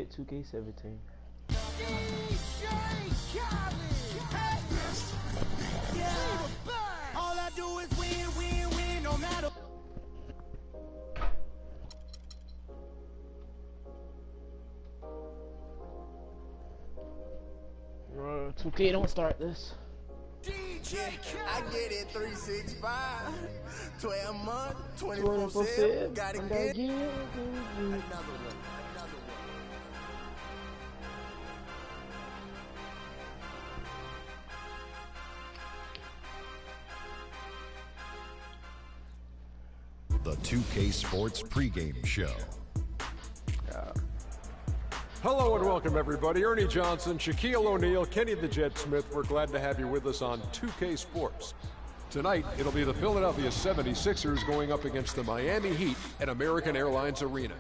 get 2K17. All I do is win, no matter. 2K, don't start this. I get it 365, 12 months, 24/7. Gotta get another one. The 2K Sports pregame show. Hello and welcome everybody. Ernie Johnson, Shaquille O'Neal, Kenny the Jet Smith. We're glad to have you with us on 2K Sports. Tonight, it'll be the Philadelphia 76ers going up against the Miami Heat at American Airlines Arena.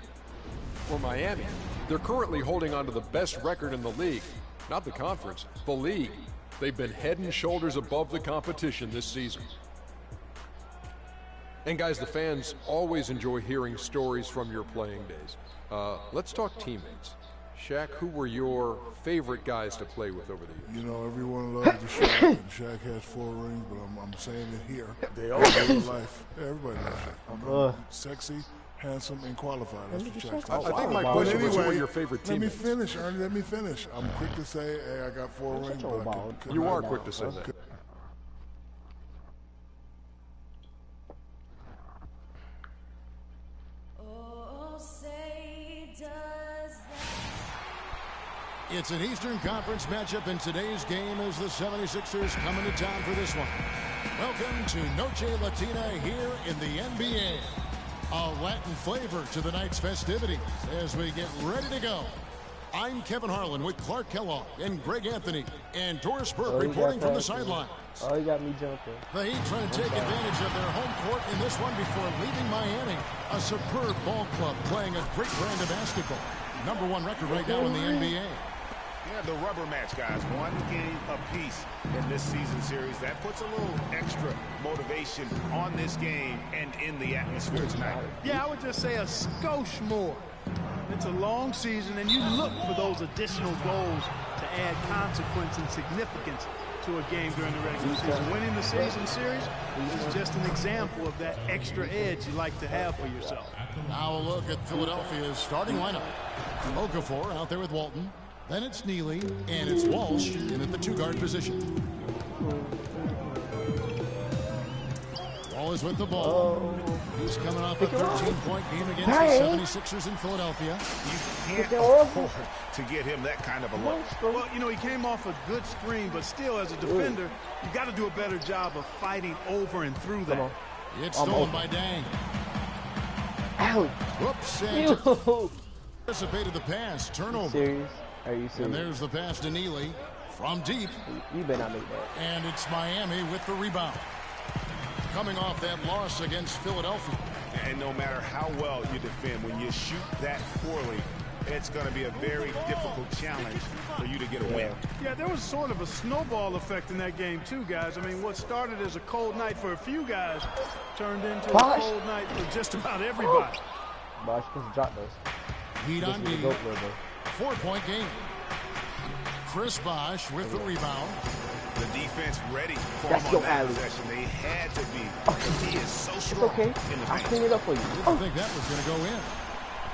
For Miami, they're currently holding on to the best record in the league. Not the conference, the league. They've been head and shoulders above the competition this season. And guys, the fans always enjoy hearing stories from your playing days. Let's talk teammates. Shaq, who were your favorite guys to play with over the years? You know, everyone loves the Shaq, and Shaq has 4 rings, but I'm saying it here. They all live life. Yeah, everybody loves Shaq. I'm sexy, handsome, and qualified. That's what Shaq's I think my question was, who were your favorite teammates? Let me finish, Ernie. Let me finish. I'm quick to say, hey, I got 4 rings, but you are quick to say that. It's an Eastern Conference matchup, and today's game is the 76ers coming to town for this one. Welcome to Noche Latina here in the NBA. A Latin flavor to the night's festivities as we get ready to go. I'm Kevin Harlan with Clark Kellogg and Greg Anthony and Doris Burke reporting from the sidelines. Oh, you got me jumping. The Heat trying to take advantage of their home court in this one before leaving Miami. A superb ball club playing a great brand of basketball. #1 record right now in the NBA. Yeah, the rubber match, guys. 1 game apiece in this season series. That puts a little extra motivation on this game and in the atmosphere tonight. Yeah, I would just say a skosh more. It's a long season, and you look for those additional goals to add consequence and significance to a game during the regular season. Winning the season series is just an example of that extra edge you like to have for yourself. Now a look at Philadelphia's starting lineup. Okafor out there with Walton. Then it's Neely, and it's Walsh in at the 2-guard position. Wall is with the ball. He's coming off a 13-point game against the 76ers in Philadelphia. You can't afford to get him that kind of a look. Well, you know, he came off a good screen, but still, as a defender, you got to do a better job of fighting over and through that. It's stolen by Dang. Ouch. Whoops. And anticipated the pass. Turnover. Serious? Are you serious? And there's the pass to Neely from deep. You better not make that. And it's Miami with the rebound. Coming off that loss against Philadelphia. And no matter how well you defend, when you shoot that poorly, it's going to be a very difficult challenge for you to get a win. Yeah, there was sort of a snowball effect in that game too, guys. I mean, what started as a cold night for a few guys turned into a cold night for just about everybody. Bosh can drop those. Heat on me. 4-point game. Chris Bosh with the rebound. The defense ready for him on that possession. They had to be. Because he is so strong. It's okay. I'll clean it up for you. I think that was going to go in.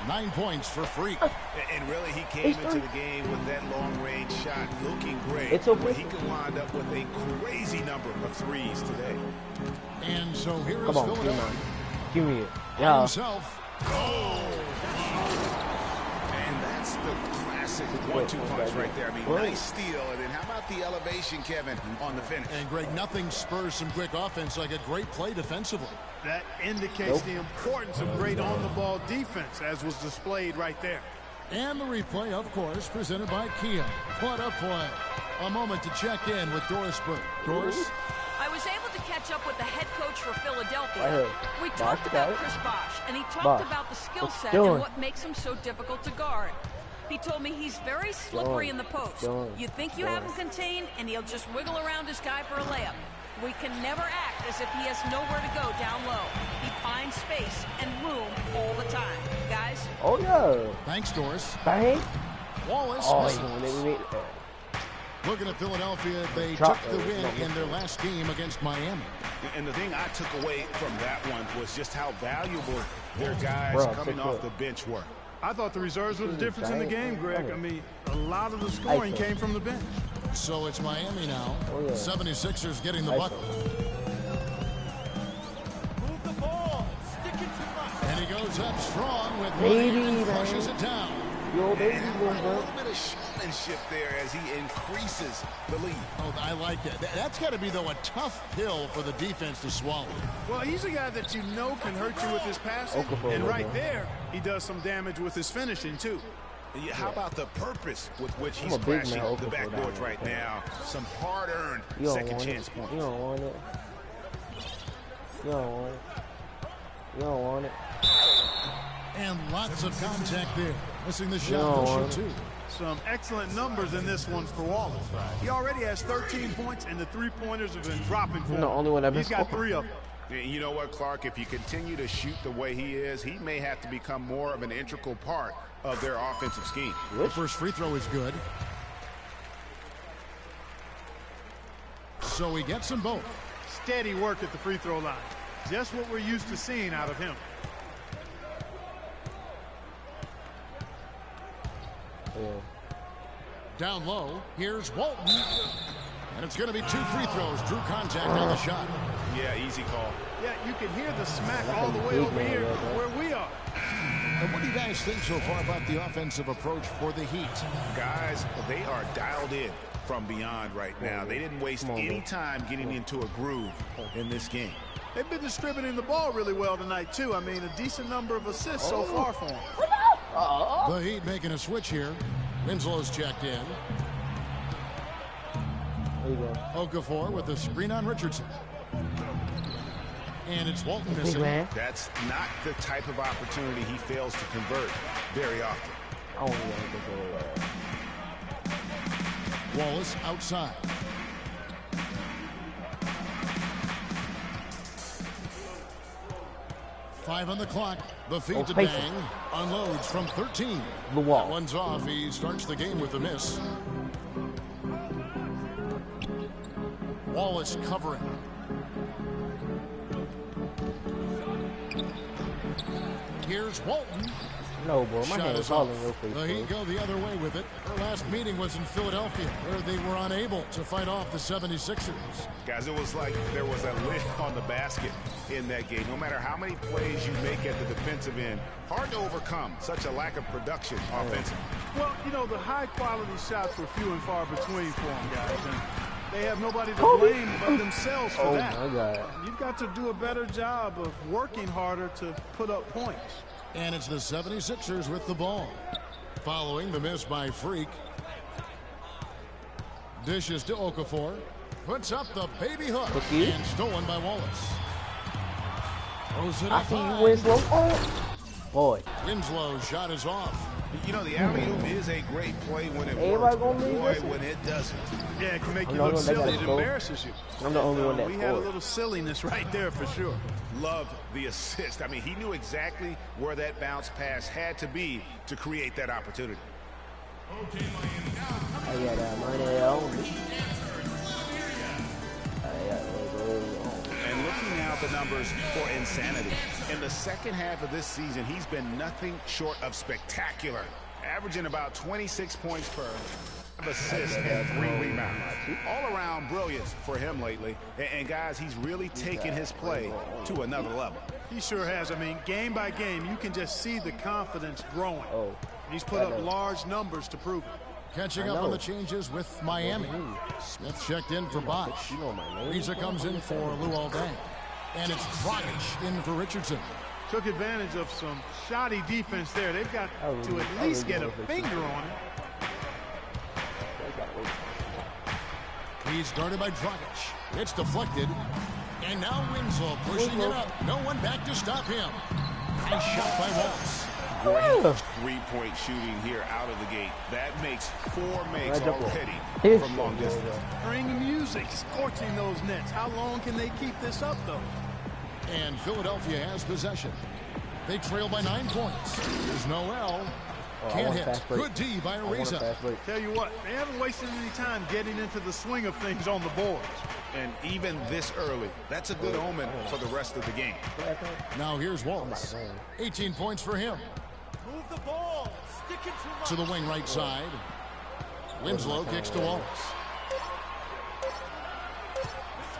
9 points for Freak. And really, he came into the game with that long-range shot looking great. It's okay. But he could wind up with a crazy number of threes today. And so here is Philadelphia. Give me it. Yeah. Himself. And that's the classic 1-2 punch right there. I mean, nice steal. And then how about the elevation, Kevin, on the finish? And Greg, nothing spurs some quick offense like a great play defensively. That indicates the importance of great on-the-ball defense, as was displayed right there. And the replay, of course, presented by Kia. What a play. A moment to check in with Doris Burke. Doris? I was able to catch up with the head coach for Philadelphia. We talked about Chris Bosh, and he talked about the skill set and what makes him so difficult to guard. He told me he's very slippery in the post. You think you have him contained, and he'll just wiggle around his guy for a layup. We can never act as if he has nowhere to go down low. He finds space and room all the time. Guys? Oh, yeah. Thanks, Doris. Bang. Wallace. Looking at Philadelphia, they took the win in their last game against Miami. And the thing I took away from that one was just how valuable their guys coming off the bench were. I thought the reserves were the difference in the game, Greg. I mean, a lot of the scoring came from the bench. So it's Miami now. 76ers getting the bucket. Move the ball. Stick it to my. And he goes up strong with one and flushes it down. A little bit of showmanship there as he increases the lead. Oh, I like that. That's got to be, though, a tough pill for the defense to swallow. Well, he's a guy that you know can hurt you with his passing. And right there, he does some damage with his finishing, too. How about the purpose with which he's crashing the backboards right now? Some hard-earned second-chance points. You don't want it. You don't want it. You don't want it. And lots of contact there. Missing the shot, they'll shoot two. Some excellent numbers in this one for Wallace. He already has 13 points, and the three-pointers have been dropping for him. The only one I've been He's got 3 of them. You know what, Clark? If you continue to shoot the way he is, he may have to become more of an integral part of their offensive scheme. The first free throw is good. So he gets them both. Steady work at the free throw line. Just what we're used to seeing out of him. Down low, here's Walton. And it's going to be 2 free throws. Drew contact on the shot. Yeah, easy call. Yeah, you can hear the smack all the way over here where we are. And what do you guys think so far about the offensive approach for the Heat? Guys, they are dialed in from beyond right now. They didn't waste any time getting into a groove in this game. They've been distributing the ball really well tonight, too. I mean, a decent number of assists so far for them. The Heat making a switch here. Winslow's checked in. Okafor with the screen on Richardson. And it's Walton missing. That's not the type of opportunity he fails to convert very often. Wallace outside. Five on the clock. The feed to Dang. Unloads from 13. The wall. That one's off. He starts the game with a miss. Wallace covering. Here's Walton. No, boy, my hand is all in your face. The Heat go the other way with it. Their last meeting was in Philadelphia, where they were unable to fight off the 76ers. Guys, it was like there was a lid on the basket in that game. No matter how many plays you make at the defensive end, hard to overcome such a lack of production offensively. Well, you know, the high-quality shots were few and far between for them, guys. And they have nobody to blame but themselves for that. My God. You've got to do a better job of working harder to put up points. And it's the 76ers with the ball. Following the miss by Freak. Dishes to Okafor. Puts up the baby hook. And stolen by Wallace. Throws it up high. Winslow. Boy. Winslow's shot is off. You know, the alley-oop is a great play when it works, but boy, when it doesn't. Yeah, it can make you look silly. It embarrasses you. I'm the only one that we had a little silliness right there for sure. Loved the assist. I mean, he knew exactly where that bounce pass had to be to create that opportunity. And looking now at the numbers for insanity. In the second half of this season, he's been nothing short of spectacular, averaging about 26 points per assist and 3 rebounds. All around brilliance for him lately. And guys, he's really taken his play to another level. He sure has. I mean, game by game, you can just see the confidence growing. He's put up large numbers to prove it. Catching up on the changes with Miami. Smith checked in for Bosch. Reza comes in for Luol Deng. And it's Dragic in for Richardson. Took advantage of some shoddy defense there. They've got to at least get a finger on it. He's guarded by Dragic. It's deflected. And now Winslow pushing it up. No one back to stop him. And shot by Wallace. Great three-point shooting here out of the gate. That makes 4 makes already from long distance. Bring music, scorching those nets. How long can they keep this up, though? And Philadelphia has possession. They trail by 9 points. Here's Noel. can't hit. Good D by Ariza. Tell you what, they haven't wasted any time getting into the swing of things on the boards. And even this early, that's a good omen for the rest of the game. Now here's Wallace. 18 points for him. Move the ball. Stick it to the wing right side. Winslow kicks to Wallace.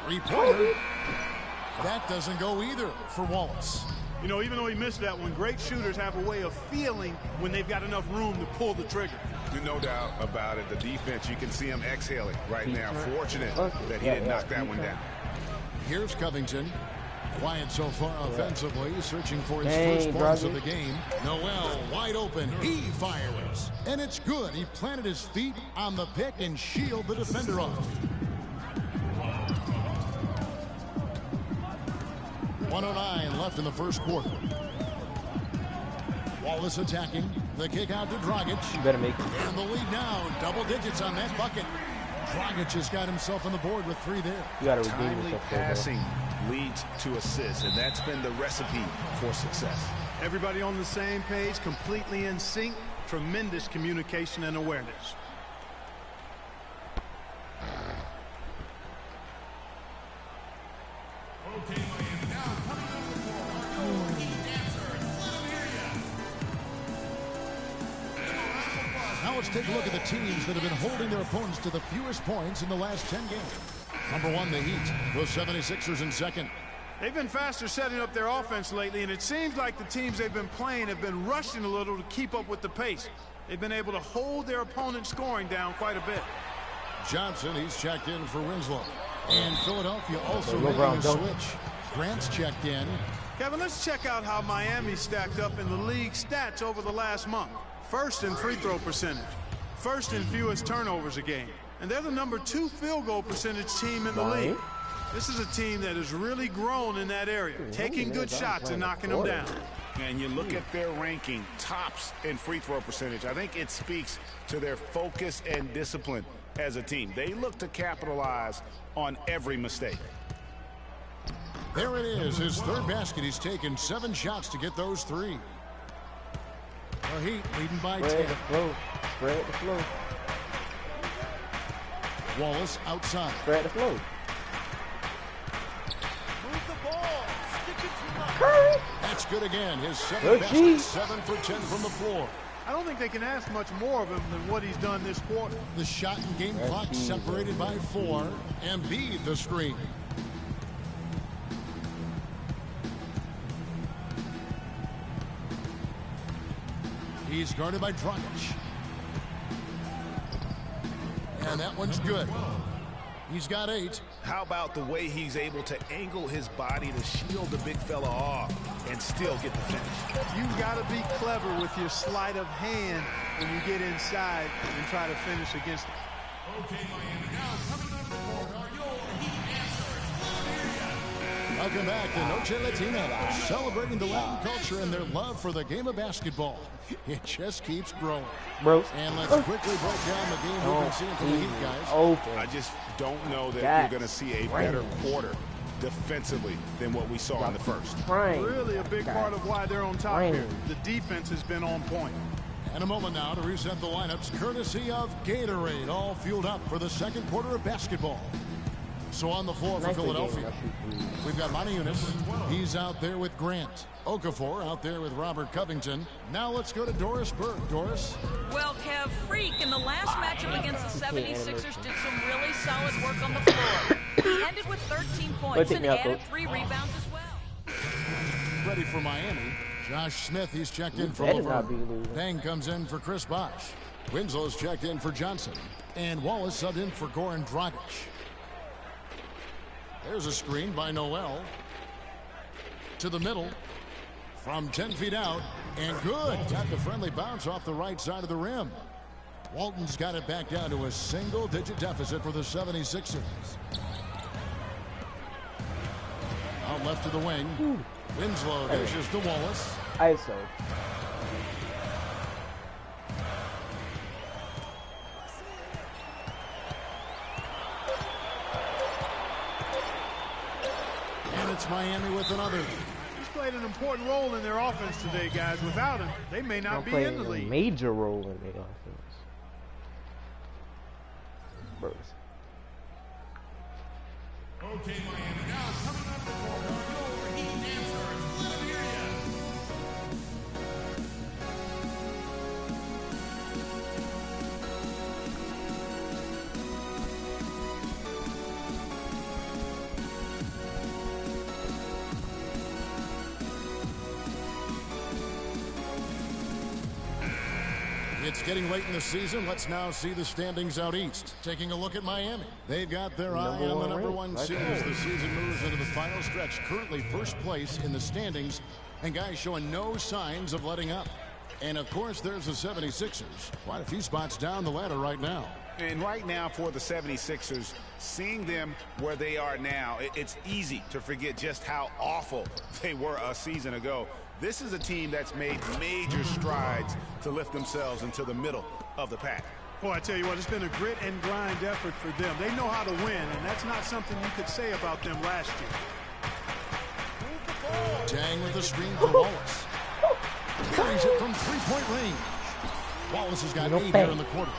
Three-pointer. That doesn't go either for Wallace. You know, even though he missed that one, great shooters have a way of feeling when they've got enough room to pull the trigger. No doubt about it. The defense, you can see him exhaling right now. Fortunate that he didn't knock that one down. Here's Covington. Quiet so far offensively, searching for his first points of the game. Noel wide open. He fires. And it's good. He planted his feet on the pick and shielded the defender off. 1:09 left in the first quarter. Wallace attacking. The kick out to Dragic. You better make it. And the lead now, double digits on that bucket. Dragic has got himself on the board with 3 there. You got to redeem Timely yourself. passing leads to assists, and that's been the recipe for success. Everybody on the same page, completely in sync. Tremendous communication and awareness. Now let's take a look at the teams that have been holding their opponents to the fewest points in the last 10 games. Number 1, the Heat, with 76ers in second. They've been faster setting up their offense lately, and it seems like the teams they've been playing have been rushing a little to keep up with the pace. They've been able to hold their opponent's scoring down quite a bit. Johnson, he's checked in for Winslow. And Philadelphia also making a switch. Grant's checked in. Kevin, let's check out how Miami stacked up in the league stats over the last month. First in free throw percentage. First in fewest turnovers a game. And they're the number 2 field goal percentage team in the league. This is a team that has really grown in that area, taking good shots and knocking them down. And you look at their ranking, tops in free throw percentage. I think it speaks to their focus and discipline as a team. They look to capitalize on every mistake. There it is, his 3rd basket. He's taken 7 shots to get those 3. The Heat leading by 10. Spread the flow. Wallace outside. Spread the flow. Move the ball. Stick it to That's good again. His 7th basket, 7 for 10 from the floor. I don't think they can ask much more of him than what he's done this quarter. The shot and game clock separated by 4. Embiid the screen. He's guarded by Dragic. And that one's good. He's got 8. How about the way he's able to angle his body to shield the big fella off and still get the finish? You've got to be clever with your sleight of hand when you get inside and try to finish against him. Okay, Miami. Now coming on the court are your Heat answers. Welcome back to Noche Latina, celebrating the Latin culture and their love for the game of basketball. It just keeps growing. And let's quickly break down the game we've been seeing from the Heat, guys. I just don't know that you're going to see a better quarter defensively than what we saw in the first. Really a big part of why they're on top here. The defense has been on point. And a moment now to reset the lineups, courtesy of Gatorade, all fueled up for the second quarter of basketball. So on the floor for Philadelphia, we've got Monty Eunice. He's out there with Grant. Okafor out there with Robert Covington. Now let's go to Doris Burke. Doris? Well, Kev, Freak in the last matchup against the 76ers did some really solid work on the floor. He ended with 13 points and added 3 rebounds as well. Ready for Miami. Josh Smith, he's checked in for Laverne. Dang comes in for Chris Bosh. Winslow's checked in for Johnson. And Wallace subbed in for Goran Dragic. There's a screen by Noel. To the middle. From 10 feet out. And good. Got the friendly bounce off the right side of the rim. Walton's got it back down to a single-digit deficit for the 76ers. Out left to the wing. Winslow dishes to Wallace. ISO. And it's Miami with another. played an important role in their offense today, guys. Without him, they may not be in the league. A major role in their offense. Burst. Okay, Miami. Now coming up the court are your Heat answers. Let 'em hear ya. It's getting late in the season. Let's now see the standings out east. Taking a look at Miami. They've got their eye on the number one seed as the season moves into the final stretch. Currently first place in the standings, and guys showing no signs of letting up. And of course, there's the 76ers. Quite a few spots down the ladder right now. And right now for the 76ers, seeing them where they are now, it's easy to forget just how awful they were a season ago. This is a team that's made major strides to lift themselves into the middle of the pack. Boy, I tell you what, it's been a grit and grind effort for them. They know how to win, and that's not something you could say about them last year. Dang with the screen for Wallace. Carries it from three-point range. Wallace has got 8 here in the quarter.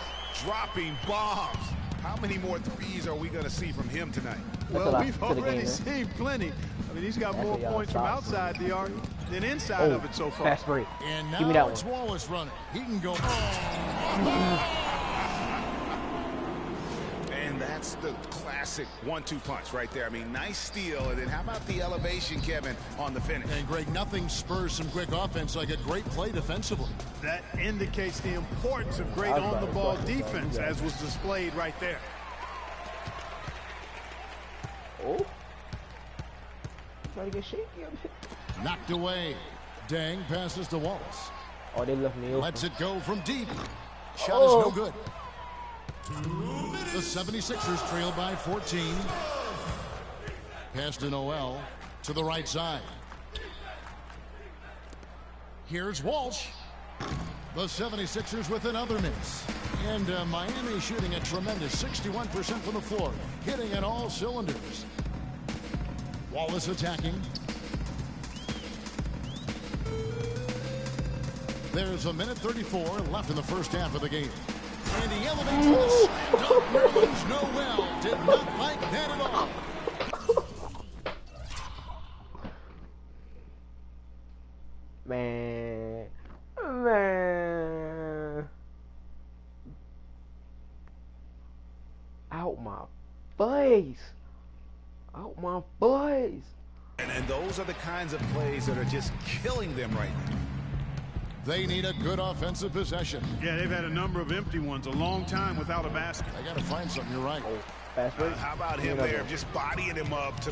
Dropping bombs. How many more threes are we going to see from him tonight? Well, we've already seen plenty. I mean, he's got more points from outside the arc than inside of it so far. Fast break. And Give me now that it's one. Wallace running. He can go. And that's the classic 1-2 punch right there. I mean, nice steal. And then how about the elevation, Kevin, on the finish? And Greg, nothing spurs some quick offense like a great play defensively. That indicates the importance of great on-the-ball defense, as was displayed right there. Oh. Trying to get shaky. Knocked away. Dang passes to Wallace. Oh, they left me open. Lets it go from deep. Shot is no good. The 76ers trail by 14. Pass to Noel to the right side. Here's Walsh. The 76ers with another miss. And Miami shooting a tremendous 61% from the floor. Hitting at all cylinders. Wallace attacking. There's a minute 34 left in the first half of the game. And he elevates with a slam dunk. Nerlens Noel did not like that at all. Man. Out my face. Out my face. And those are the kinds of plays that are just killing them right now. They need a good offensive possession. Yeah, they've had a number of empty ones, a long time without a basket. I got to find something. You're right. Fast break. How about him there, just bodying him up to...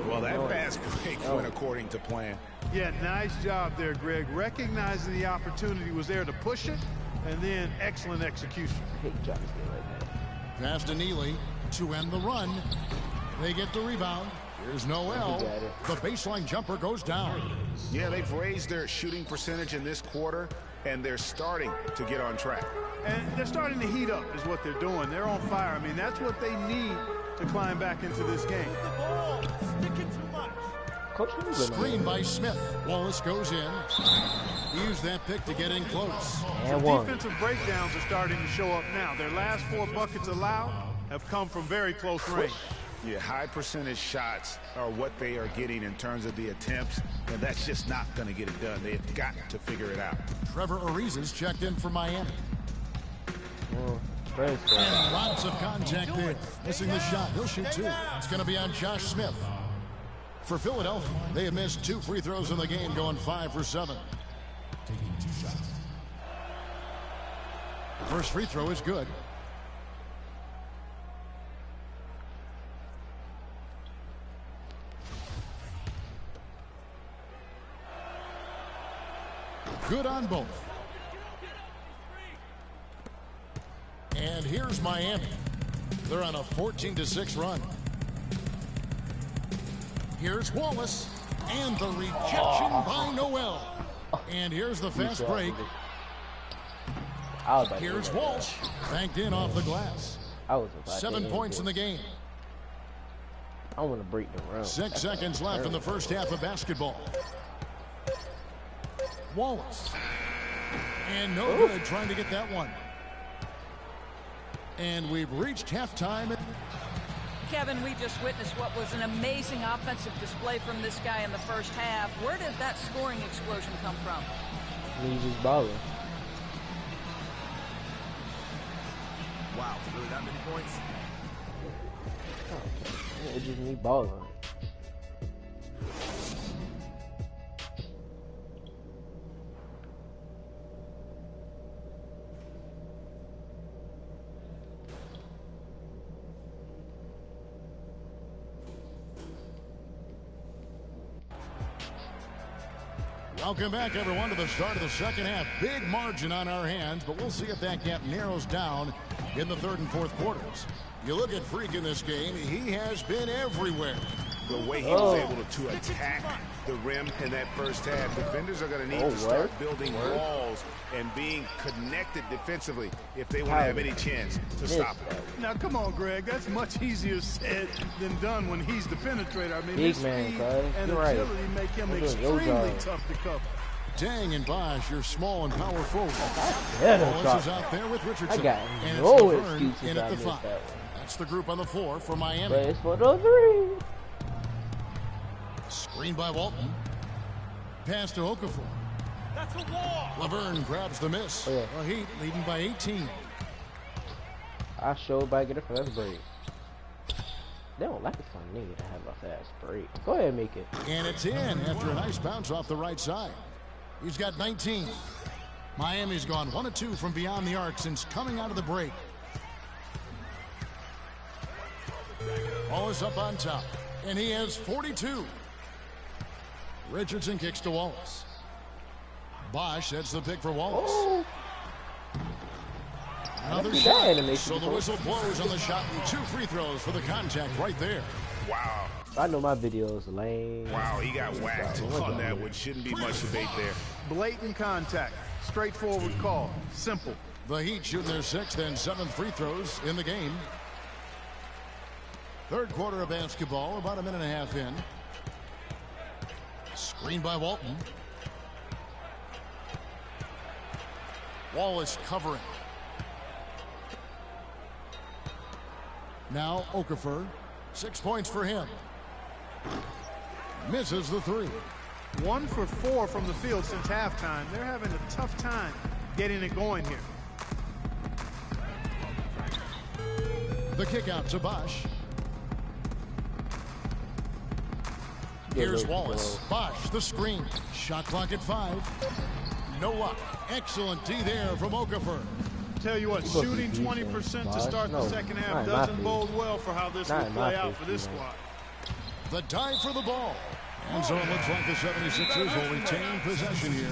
Well, that fast break went according to plan. Yeah, nice job there, Greg. Recognizing the opportunity was there to push it, and then excellent execution. Pass to Neely to end the run. They get the rebound. Here's Noel. The baseline jumper goes down. Yeah, they've raised their shooting percentage in this quarter, and they're starting to get on track. And they're starting to heat up is what they're doing. They're on fire. I mean, that's what they need to climb back into this game. Screen by Smith. Wallace goes in. Use that pick to get in close. And defensive breakdowns are starting to show up now. Their last 4 buckets allowed have come from very close range. Yeah, high percentage shots are what they are getting in terms of the attempts, and that's just not going to get it done. They've got to figure it out. Trevor Ariza's checked in for Miami. And lots of contact there. Missing the shot. He'll shoot 2. It's going to be on Josh Smith. For Philadelphia, they have missed 2 free throws in the game, going 5 for 7. Taking 2 shots. First free throw is good. Good on both. And here's Miami. They're on a 14-6 run. Here's Wallace. And the rejection by Noel. And here's the fast break. Here's Walsh. Banked in off the glass. 7 points in the game. I want to break the rim. 6 seconds left in the first half of basketball. Wallace. And no good trying to get that one. And we've reached halftime. Kevin, we just witnessed what was an amazing offensive display from this guy in the first half. Where did that scoring explosion come from? He's just balling. Wow, really that many points? Oh, it's just me balling. Welcome back, everyone, to the start of the second half. Big margin on our hands, but we'll see if that gap narrows down in the third and fourth quarters. You look at Freak in this game, he has been everywhere. The way he was able to attack the rim in that first half, defenders are going to need to start building walls and being connected defensively if they want to have any chance to stop it. Now, come on, Greg. That's much easier said than done when he's the penetrator. I mean, Big his man, speed guys. and You're agility right. make him I'm doing extremely tough to cover. Dang and Bosch, you're small and powerful. Yeah, Wallace is out there with Richardson. I got and no it's Laverne excuses in I at the missed 5. that one. That's the group on the floor for Miami. But it's for the 3. Screen by Walton. Pass to Okafor. That's a wall. Laverne grabs the miss. Oh, yeah. The Heat leading by 18. I showed by get a fast break. They don't like it for me to have a fast break. Go ahead and make it. And it's in after a nice bounce off the right side. He's got 19. Miami's gone 1 of 2 from beyond the arc since coming out of the break. Wallace up on top, and he has 42. Richardson kicks to Wallace. Bosch sets the pick for Wallace. Oh. Another That shot. animation So the before. whistle blows on the shot and 2 free throws for the contact right there. Wow. I know my videos lame. Wow, he got whacked on that, which shouldn't be much debate there. Blatant contact. Straightforward call. Simple. The Heat shooting their 6th and 7th free throws in the game. Third quarter of basketball, about a minute and a half in. Screen by Walton. Wallace covering. Now Okafor. 6 points for him. Misses the 3. 1 for 4 from the field since halftime. They're having a tough time getting it going here. The kick out to Bosch. Here's Wallace. Bosch, the screen. Shot clock at 5. No luck. Excellent D there from Okafor. Tell you what, shooting 20% to start the second half doesn't bode well for how this will play out for this squad. The dive for the ball. And so it looks like the 76ers will retain possession here.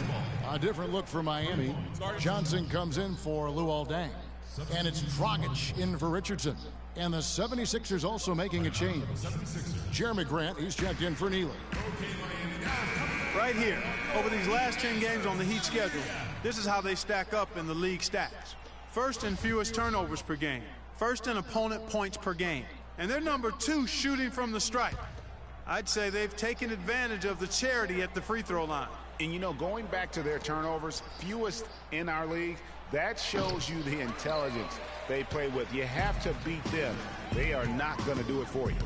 A different look for Miami. Johnson comes in for Luol Deng. And it's Dragic in for Richardson. And the 76ers also making a change. Jeremy Grant, he's checked in for Neely. Right here, over these last 10 games on the Heat schedule, this is how they stack up in the league stats. First in fewest turnovers per game. First in opponent points per game. And they're number 2 shooting from the stripe. I'd say they've taken advantage of the charity at the free throw line. And, you know, going back to their turnovers, fewest in our league, that shows you the intelligence they play with. You have to beat them. They are not going to do it for you.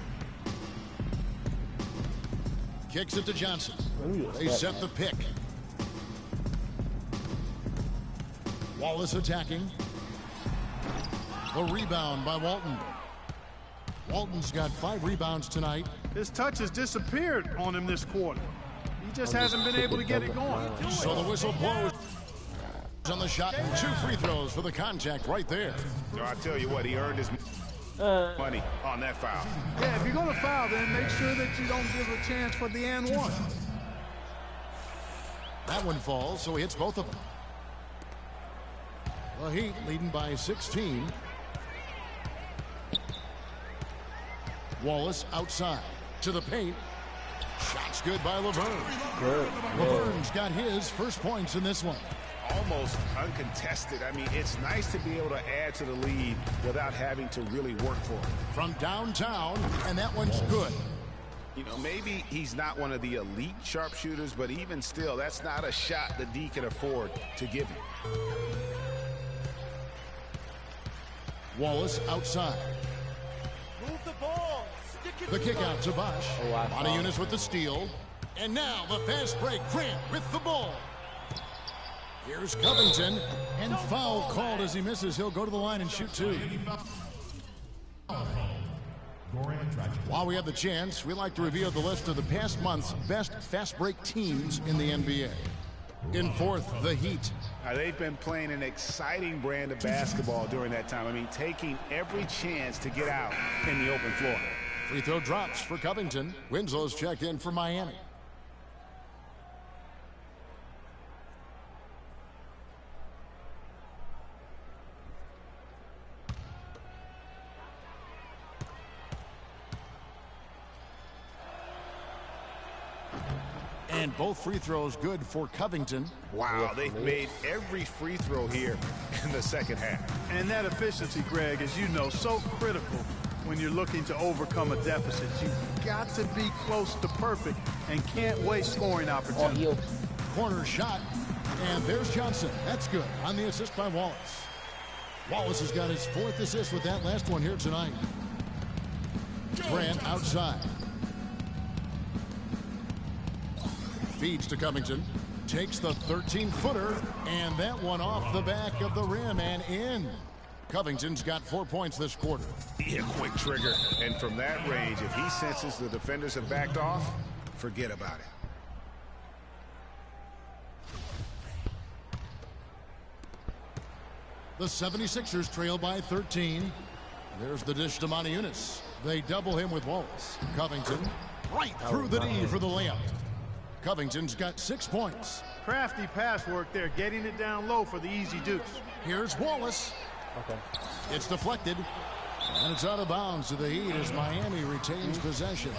Kicks it to Johnson. They set the pick. Wallace attacking. The rebound by Walton. Walton's got 5 rebounds tonight. His touch has disappeared on him this quarter. He just hasn't been able to get it going. So the whistle blows on the shot and 2 free throws for the contact right there. So I tell you what, he earned his money on that foul. Yeah, if you're going to foul, then make sure that you don't give a chance for the and one. That one falls, so he hits both of them. The Heat leading by 16. Wallace outside to the paint. Shots good by Laverne. Laverne's got his first points in this one. almost uncontested. I mean, it's nice to be able to add to the lead without having to really work for it. From downtown, and that one's good. You know, maybe he's not one of the elite sharpshooters, but even still, that's not a shot the D can afford to give him. Wallace outside. Move the ball. Stick it The kick out to Bosch. Montejunas with the steal. And now the fast break. Grant with the ball. Here's Covington. And foul called as he misses. He'll go to the line and shoot two. While we have the chance, we like to reveal the list of the past month's best fast break teams in the NBA. In fourth, the Heat. They've been playing an exciting brand of basketball during that time. I mean, taking every chance to get out in the open floor. Free throw drops for Covington. Winslow's checked in for Miami. And both free throws good for Covington. Wow, they've made every free throw here in the second half. And that efficiency, Greg, as you know, so critical when you're looking to overcome a deficit. You've got to be close to perfect and can't waste scoring opportunities. Corner shot, and there's Johnson. That's good on the assist by Wallace. Wallace has got his fourth assist with that last one here tonight. Grant outside. Feeds to Covington. Takes the 13-footer, and that one off the back of the rim and in. Covington's got 4 points this quarter. Yeah, quick trigger. And from that range, if he senses the defenders have backed off, forget about it. The 76ers trail by 13. There's the dish to Montejunas. They double him with Wallace. Covington right through the D for the layup. Covington's got 6 points. Crafty pass work there, getting it down low for the easy deuce. Here's Wallace. Okay. It's deflected. And it's out of bounds to the Heat as Miami retains possession.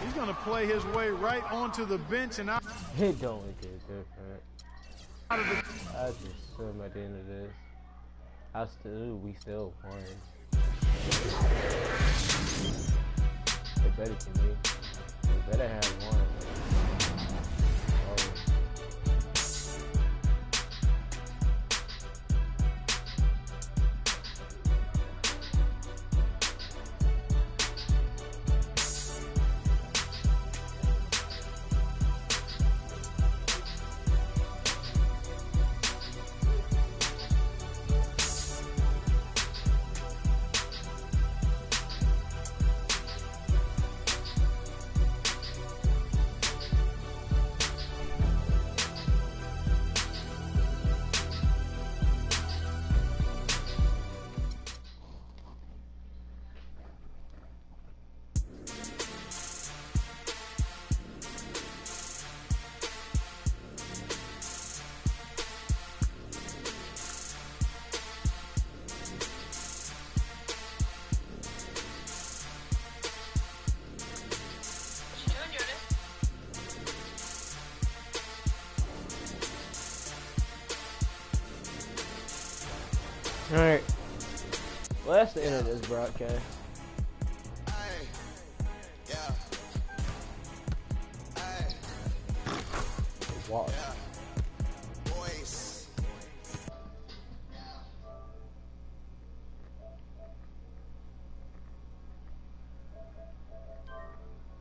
He's going to play his way right onto the bench and out. It don't look different. I just assume at the end of this, we still won. They better than me. They better have one. Alright. Well, that's the end of this broadcast. Wow.